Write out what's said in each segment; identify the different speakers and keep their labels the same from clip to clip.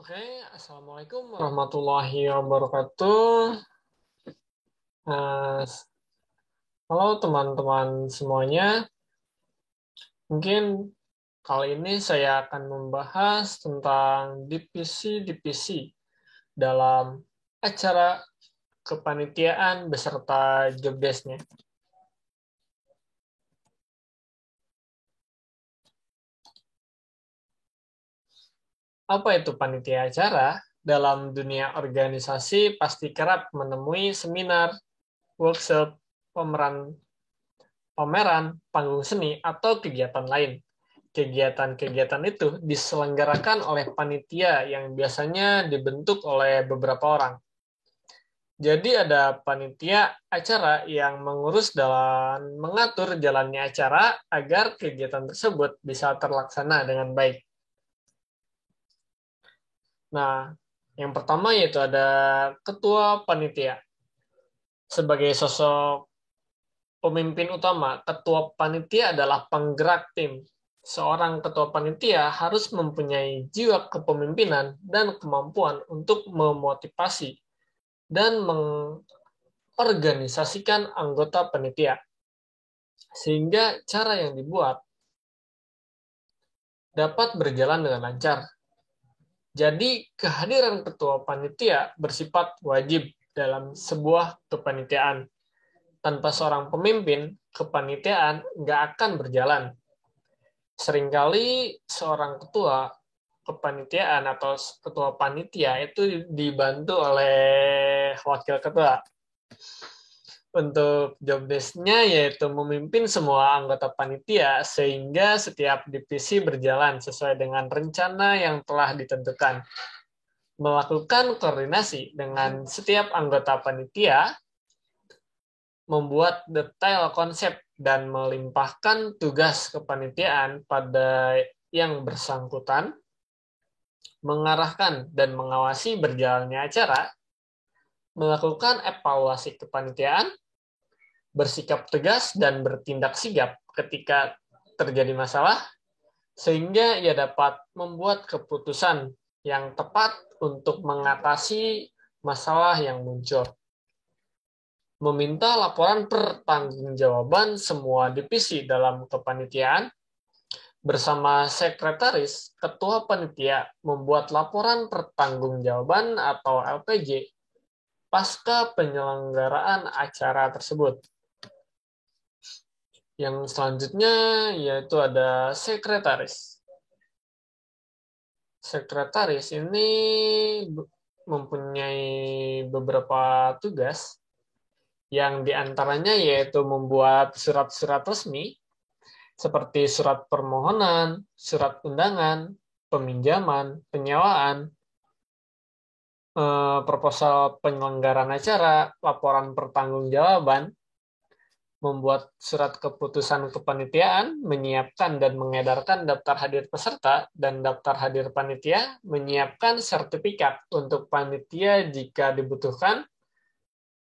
Speaker 1: Oke, Assalamualaikum warahmatullahi wabarakatuh. Nah, halo teman-teman semuanya. Mungkin kali ini saya akan membahas tentang divisi-divisi dalam acara kepanitiaan beserta job desk-nya. Apa itu panitia acara? Dalam dunia organisasi pasti kerap menemui seminar, workshop, pameran, panggung seni, atau kegiatan lain. Kegiatan-kegiatan itu diselenggarakan oleh panitia yang biasanya dibentuk oleh beberapa orang. Jadi ada panitia acara yang mengurus dan mengatur jalannya acara agar kegiatan tersebut bisa terlaksana dengan baik. Nah, yang pertama yaitu ada ketua panitia. Sebagai sosok pemimpin utama, ketua panitia adalah penggerak tim. Seorang ketua panitia harus mempunyai jiwa kepemimpinan dan kemampuan untuk memotivasi dan mengorganisasikan anggota panitia, sehingga cara yang dibuat dapat berjalan dengan lancar. Jadi, kehadiran ketua panitia bersifat wajib dalam sebuah kepanitiaan. Tanpa seorang pemimpin, kepanitiaan nggak akan berjalan. Seringkali seorang ketua kepanitiaan atau ketua panitia itu dibantu oleh wakil ketua. Untuk job desk-nya yaitu memimpin semua anggota panitia sehingga setiap divisi berjalan sesuai dengan rencana yang telah ditentukan. Melakukan koordinasi dengan setiap anggota panitia, membuat detail konsep dan melimpahkan tugas kepanitiaan pada yang bersangkutan, mengarahkan dan mengawasi berjalannya acara, melakukan evaluasi kepanitiaan, bersikap tegas dan bertindak sigap ketika terjadi masalah, sehingga ia dapat membuat keputusan yang tepat untuk mengatasi masalah yang muncul. Meminta laporan pertanggungjawaban semua divisi dalam kepanitiaan. Bersama sekretaris, ketua panitia membuat laporan pertanggungjawaban atau LPJ pasca penyelenggaraan acara tersebut. Yang selanjutnya yaitu ada sekretaris. Sekretaris ini mempunyai beberapa tugas yang diantaranya yaitu membuat surat-surat resmi seperti surat permohonan, surat undangan, peminjaman, penyewaan, proposal penyelenggaraan acara, laporan pertanggungjawaban, membuat surat keputusan kepanitiaan, menyiapkan dan mengedarkan daftar hadir peserta, dan daftar hadir panitia, menyiapkan sertifikat untuk panitia jika dibutuhkan,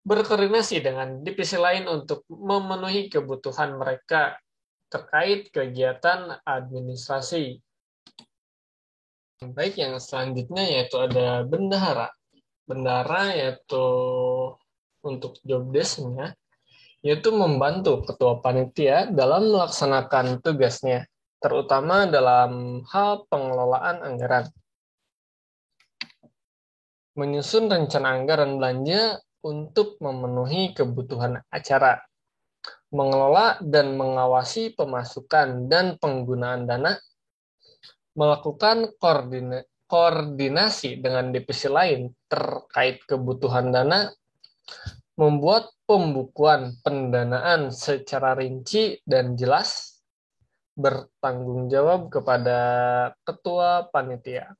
Speaker 1: berkoordinasi dengan divisi lain untuk memenuhi kebutuhan mereka terkait kegiatan administrasi. Baik, yang selanjutnya yaitu ada bendahara. Bendahara yaitu untuk job desk-nya, yaitu membantu ketua panitia dalam melaksanakan tugasnya, terutama dalam hal pengelolaan anggaran. Menyusun rencana anggaran belanja untuk memenuhi kebutuhan acara, mengelola dan mengawasi pemasukan dan penggunaan dana, melakukan koordinasi dengan divisi lain terkait kebutuhan dana, membuat pembukuan pendanaan secara rinci dan jelas, bertanggung jawab kepada ketua panitia.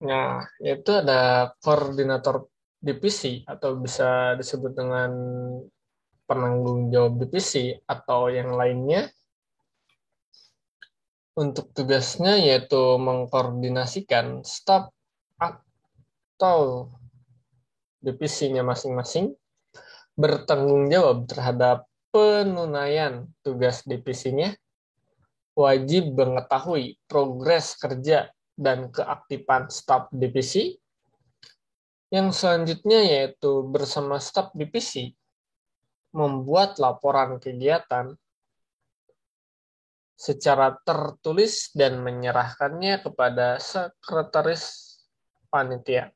Speaker 1: Nah, itu ada koordinator divisi atau bisa disebut dengan penanggung jawab divisi atau yang lainnya. Untuk tugasnya yaitu mengkoordinasikan staf atau divisinya masing-masing, bertanggung jawab terhadap penunaian tugas divisinya, wajib mengetahui progres kerja dan keaktifan staf divisi. Yang selanjutnya yaitu bersama staf divisi membuat laporan kegiatan secara tertulis dan menyerahkannya kepada sekretaris panitia.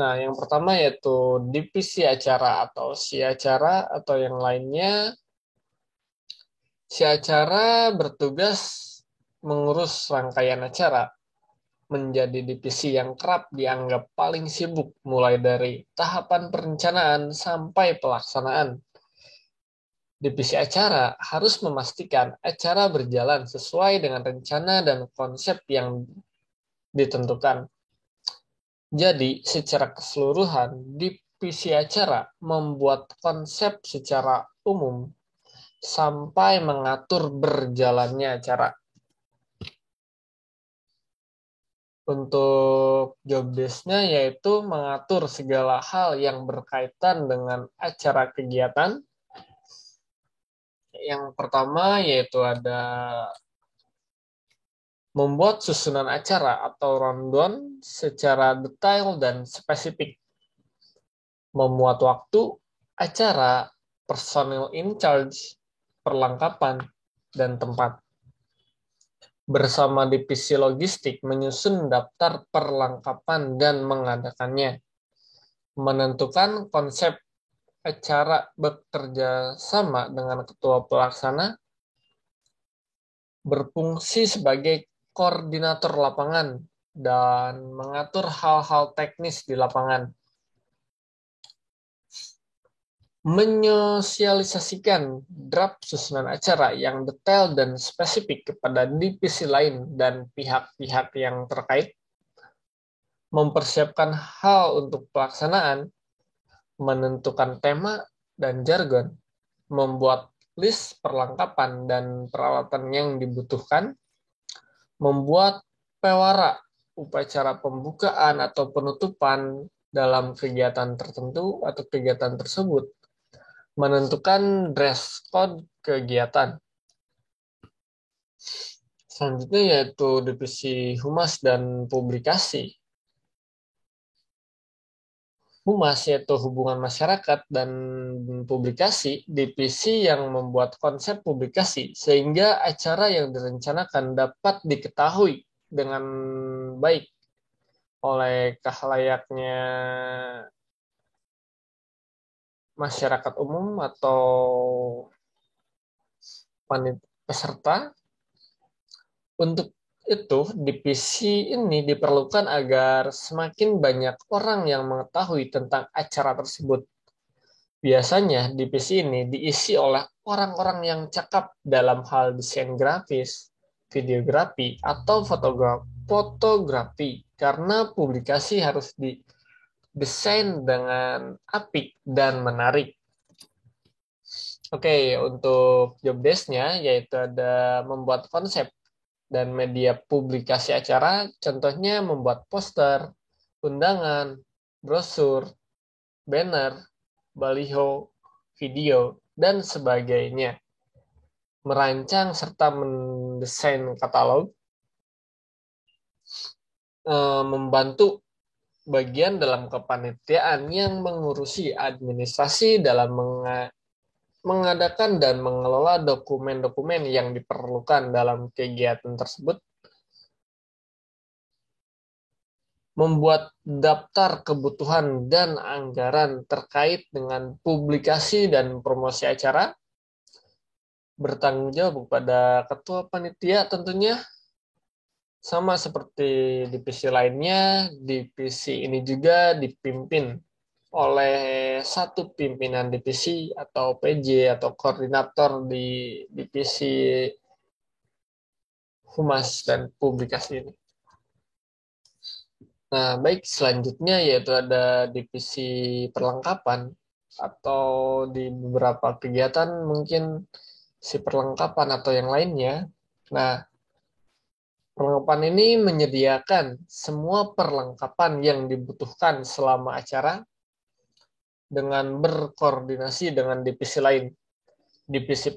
Speaker 1: Nah, yang pertama yaitu divisi acara atau si acara atau yang lainnya. Si acara bertugas mengurus rangkaian acara, menjadi divisi yang kerap dianggap paling sibuk mulai dari tahapan perencanaan sampai pelaksanaan. Divisi acara harus memastikan acara berjalan sesuai dengan rencana dan konsep yang ditentukan. Jadi, secara keseluruhan, divisi acara membuat konsep secara umum sampai mengatur berjalannya acara. Untuk job desk-nya yaitu mengatur segala hal yang berkaitan dengan acara kegiatan. Yang pertama yaitu ada membuat susunan acara atau rundown secara detail dan spesifik, memuat waktu, acara, personil in charge, perlengkapan, dan tempat. Bersama divisi logistik menyusun daftar perlengkapan dan mengadakannya. Menentukan konsep acara bekerja sama dengan ketua pelaksana, berfungsi sebagai koordinator lapangan, dan mengatur hal-hal teknis di lapangan. Menyosialisasikan draft susunan acara yang detail dan spesifik kepada divisi lain dan pihak-pihak yang terkait. Mempersiapkan hal untuk pelaksanaan, menentukan tema dan jargon, membuat list perlengkapan dan peralatan yang dibutuhkan, membuat pewara upacara pembukaan atau penutupan dalam kegiatan tertentu atau kegiatan tersebut, menentukan dress code kegiatan. Selanjutnya yaitu divisi humas dan publikasi. Humas yaitu hubungan masyarakat dan publikasi, divisi yang membuat konsep publikasi sehingga acara yang direncanakan dapat diketahui dengan baik oleh khalayaknya masyarakat umum atau peserta. Untuk itu, divisi ini diperlukan agar semakin banyak orang yang mengetahui tentang acara tersebut. Biasanya, divisi ini diisi oleh orang-orang yang cakap dalam hal desain grafis, videografi, atau fotografi, karena publikasi harus didesain dengan apik dan menarik. Oke, untuk job desk-nya yaitu ada membuat konsep dan media publikasi acara, contohnya membuat poster, undangan, brosur, banner, baliho, video, dan sebagainya. Merancang serta mendesain katalog, membantu bagian dalam kepanitiaan yang mengurusi administrasi dalam mengadakan dan mengelola dokumen-dokumen yang diperlukan dalam kegiatan tersebut, membuat daftar kebutuhan dan anggaran terkait dengan publikasi dan promosi acara, bertanggung jawab kepada ketua panitia tentunya, sama seperti divisi lainnya, divisi ini juga dipimpin oleh satu pimpinan divisi atau PJ atau koordinator di divisi humas dan publikasi ini. Nah, baik selanjutnya yaitu ada divisi perlengkapan atau di beberapa kegiatan mungkin si perlengkapan atau yang lainnya. Nah, perlengkapan ini menyediakan semua perlengkapan yang dibutuhkan selama acara dengan berkoordinasi dengan divisi lain. Divisi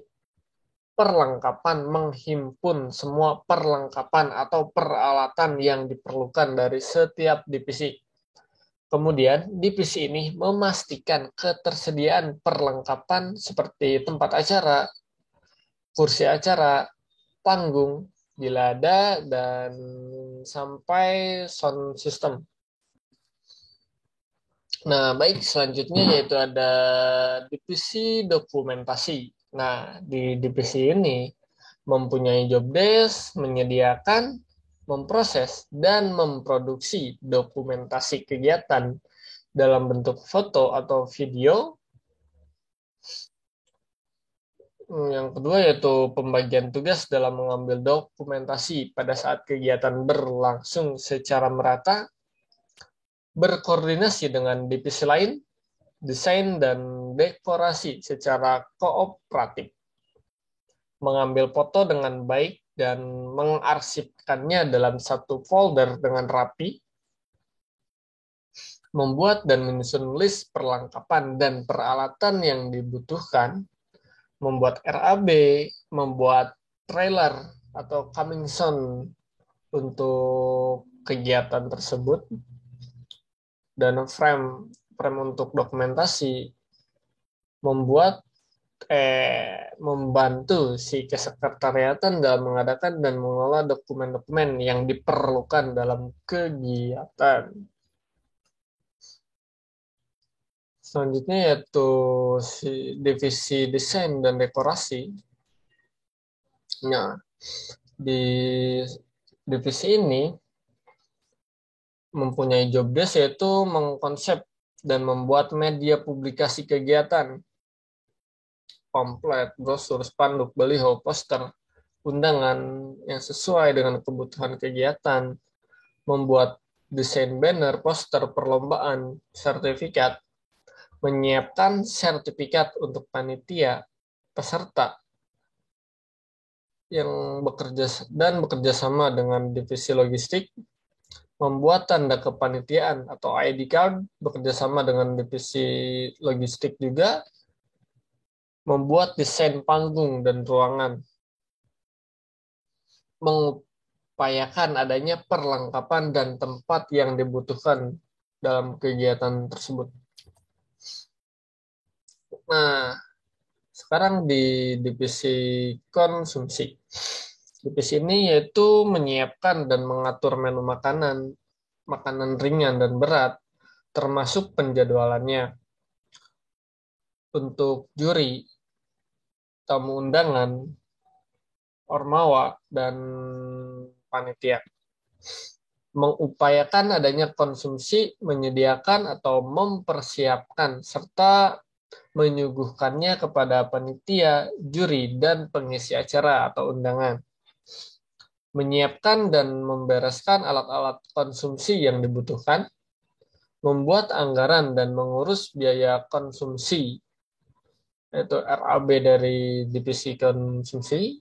Speaker 1: perlengkapan menghimpun semua perlengkapan atau peralatan yang diperlukan dari setiap divisi. Kemudian, divisi ini memastikan ketersediaan perlengkapan seperti tempat acara, kursi acara, panggung, bila ada, dan sampai sound system. Nah, baik, selanjutnya yaitu ada divisi dokumentasi. Nah, di divisi ini mempunyai job desk, menyediakan, memproses, dan memproduksi dokumentasi kegiatan dalam bentuk foto atau video. Yang kedua yaitu pembagian tugas dalam mengambil dokumentasi pada saat kegiatan berlangsung secara merata, berkoordinasi dengan divisi lain, desain dan dekorasi secara kooperatif, mengambil foto dengan baik dan mengarsipkannya dalam satu folder dengan rapi, membuat dan menyusun list perlengkapan dan peralatan yang dibutuhkan, membuat RAB, membuat trailer atau coming soon untuk kegiatan tersebut, dan frame untuk dokumentasi, membantu si kesekretariatan dalam mengadakan dan mengelola dokumen-dokumen yang diperlukan dalam kegiatan. Selanjutnya yaitu divisi desain dan dekorasi. Nah, di divisi ini mempunyai job desk yaitu mengkonsep dan membuat media publikasi kegiatan, pamflet, brosur, spanduk, baliho, poster, undangan yang sesuai dengan kebutuhan kegiatan, membuat desain banner, poster, perlombaan, sertifikat, menyiapkan sertifikat untuk panitia, peserta yang bekerja sama dengan divisi logistik, membuat tanda kepanitiaan atau ID card, bekerja sama dengan divisi logistik juga, membuat desain panggung dan ruangan, mengupayakan adanya perlengkapan dan tempat yang dibutuhkan dalam kegiatan tersebut. Nah, sekarang di divisi konsumsi. Divisi ini yaitu menyiapkan dan mengatur menu makanan ringan dan berat, termasuk penjadwalannya untuk juri, tamu undangan, ormawa, dan panitia. Mengupayakan adanya konsumsi, menyediakan atau mempersiapkan, serta menyuguhkannya kepada panitia, juri, dan pengisi acara atau undangan. Menyiapkan dan membereskan alat-alat konsumsi yang dibutuhkan, membuat anggaran dan mengurus biaya konsumsi, yaitu RAB dari divisi konsumsi,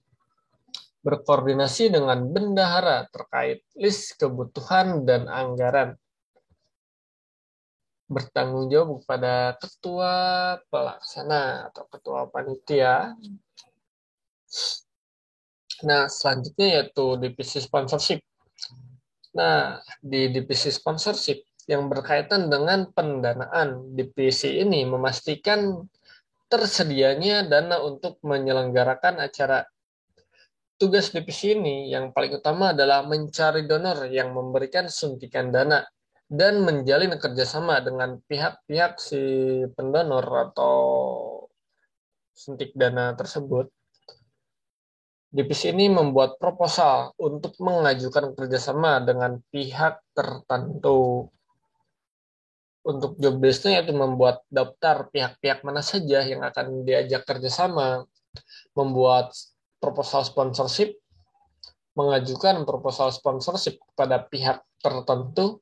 Speaker 1: berkoordinasi dengan bendahara terkait list kebutuhan dan anggaran, bertanggung jawab kepada ketua pelaksana atau ketua panitia. Nah, selanjutnya yaitu divisi sponsorship. Nah, di divisi sponsorship yang berkaitan dengan pendanaan, divisi ini memastikan tersedianya dana untuk menyelenggarakan acara. Tugas divisi ini yang paling utama adalah mencari donor yang memberikan suntikan dana dan menjalin kerjasama dengan pihak-pihak si pendonor atau suntik dana tersebut. Divisi ini membuat proposal untuk mengajukan kerjasama dengan pihak tertentu. Untuk job desk-nya yaitu membuat daftar pihak-pihak mana saja yang akan diajak kerjasama, membuat proposal sponsorship, mengajukan proposal sponsorship kepada pihak tertentu,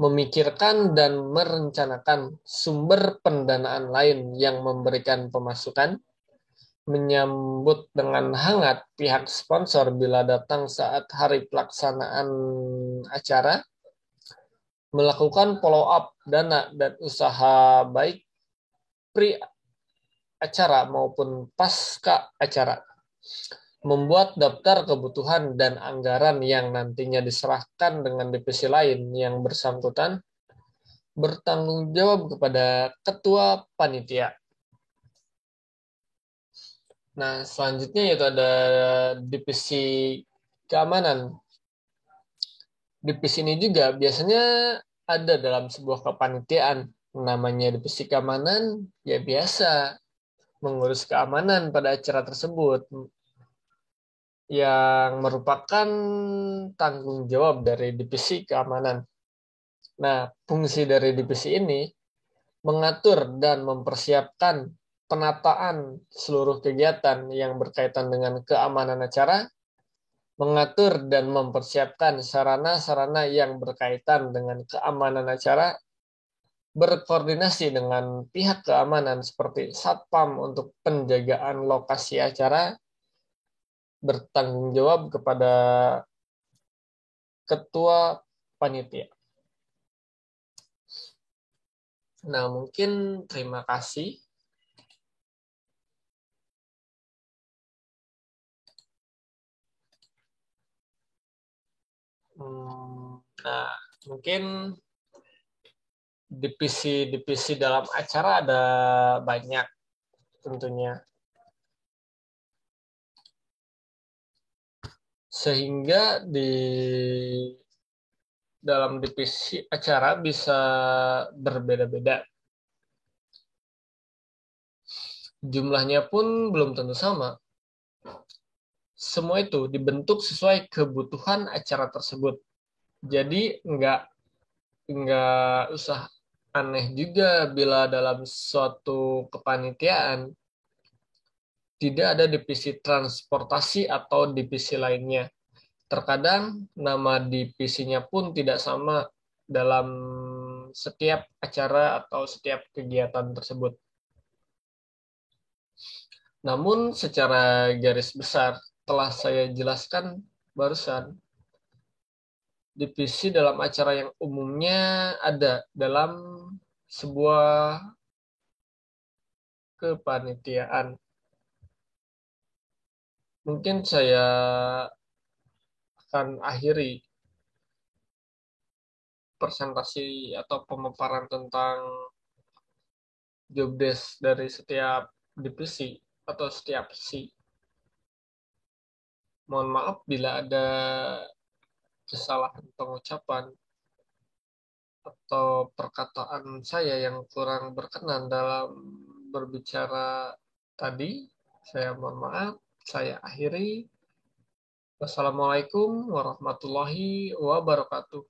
Speaker 1: memikirkan dan merencanakan sumber pendanaan lain yang memberikan pemasukan, menyambut dengan hangat pihak sponsor bila datang saat hari pelaksanaan acara, melakukan follow-up dana dan usaha baik pre-acara maupun pasca acara. membuat daftar kebutuhan dan anggaran yang nantinya diserahkan dengan divisi lain yang bersangkutan bertanggung jawab kepada ketua panitia. Nah, selanjutnya yaitu ada divisi keamanan. Divisi ini juga biasanya ada dalam sebuah kepanitiaan. Namanya divisi keamanan, ya biasa mengurus keamanan pada acara tersebut, yang merupakan tanggung jawab dari divisi keamanan. Nah, fungsi dari divisi ini mengatur dan mempersiapkan penataan seluruh kegiatan yang berkaitan dengan keamanan acara, mengatur dan mempersiapkan sarana-sarana yang berkaitan dengan keamanan acara, berkoordinasi dengan pihak keamanan seperti Satpam untuk penjagaan lokasi acara, bertanggung jawab kepada ketua panitia. Nah, mungkin terima kasih. Nah, mungkin divisi-divisi dalam acara ada banyak tentunya. Sehingga di dalam divisi acara bisa berbeda-beda. Jumlahnya pun belum tentu sama. Semua itu dibentuk sesuai kebutuhan acara tersebut. Jadi nggak usah aneh juga bila dalam suatu kepanitiaan tidak ada divisi transportasi atau divisi lainnya. Terkadang nama divisinya pun tidak sama dalam setiap acara atau setiap kegiatan tersebut. Namun secara garis besar telah saya jelaskan barusan, divisi dalam acara yang umumnya ada dalam sebuah kepanitiaan. Mungkin saya akan akhiri presentasi atau pemaparan tentang job desk dari setiap divisi atau setiap sisi. Mohon maaf bila ada kesalahan pengucapan atau perkataan saya yang kurang berkenan dalam berbicara tadi. Saya mohon maaf. Saya akhiri. Wassalamualaikum warahmatullahi wabarakatuh.